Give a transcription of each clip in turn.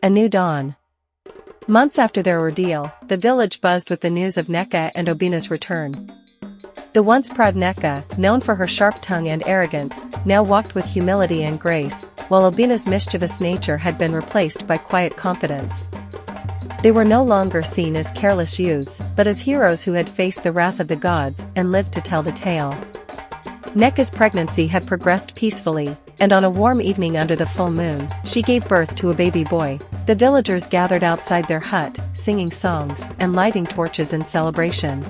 A new dawn. Months after their ordeal, the village buzzed with the news of Nneka and Obinna's return. The once proud Nneka, known for her sharp tongue and arrogance, now walked with humility and grace, while Obinna's mischievous nature had been replaced by quiet confidence. They were no longer seen as careless youths, but as heroes who had faced the wrath of the gods and lived to tell the tale. Nneka's pregnancy had progressed peacefully, and on a warm evening under the full moon, she gave birth to a baby boy. The villagers gathered outside their hut, singing songs and lighting torches in celebration.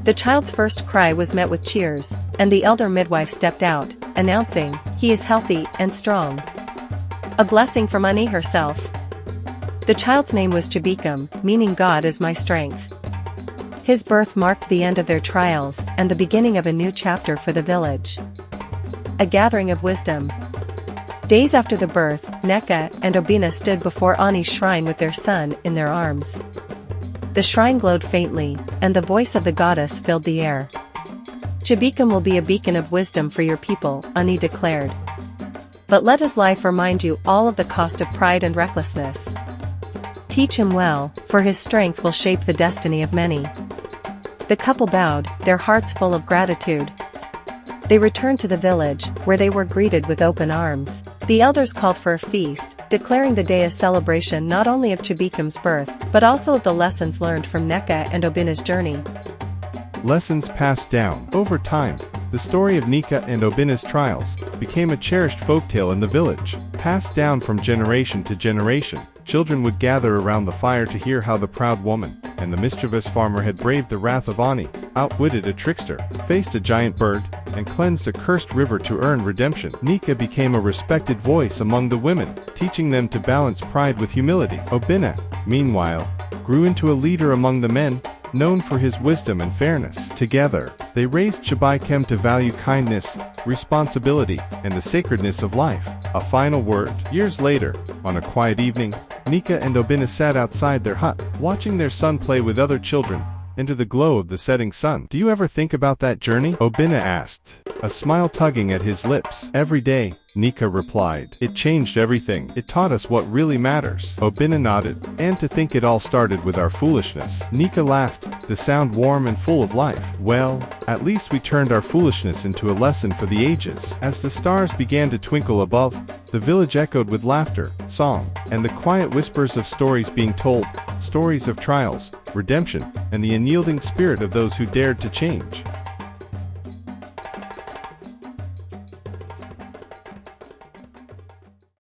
The child's first cry was met with cheers, and the elder midwife stepped out, announcing, "He is healthy and strong." A blessing from Ani herself. The child's name was Chibuikem, meaning God is my strength. His birth marked the end of their trials and the beginning of a new chapter for the village. A gathering of wisdom. Days after the birth, Nneka and Obinna stood before Ani's shrine with their son in their arms. The shrine glowed faintly, and the voice of the goddess filled the air. "Chibuikem will be a beacon of wisdom for your people," Ani declared. "But let his life remind you all of the cost of pride and recklessness. Teach him well, for his strength will shape the destiny of many." The couple bowed, their hearts full of gratitude. They returned to the village, where they were greeted with open arms. The elders called for a feast, declaring the day a celebration not only of Chibuikem's birth, but also of the lessons learned from Nneka and Obinna's journey. Lessons passed down. Over time, the story of Nneka and Obinna's trials became a cherished folktale in the village. Passed down from generation to generation, children would gather around the fire to hear how the proud woman and the mischievous farmer had braved the wrath of Ani, outwitted a trickster, faced a giant bird, and cleansed a cursed river to earn redemption. Nneka became a respected voice among the women, teaching them to balance pride with humility. Obinna, meanwhile, grew into a leader among the men, known for his wisdom and fairness. Together, they raised Chibuikem to value kindness, responsibility, and the sacredness of life. A final word. Years later, on a quiet evening, Nneka and Obinna sat outside their hut, watching their son play with other children, into the glow of the setting sun. "Do you ever think about that journey?" Obinna asked, a smile tugging at his lips. "Every day," Nneka replied. "It changed everything. It taught us what really matters." Obinna nodded. "And to think it all started with our foolishness." Nneka laughed, the sound warm and full of life. "Well, at least we turned our foolishness into a lesson for the ages." As the stars began to twinkle above, the village echoed with laughter, song, and the quiet whispers of stories being told, stories of trials, redemption, and the unyielding spirit of those who dared to change.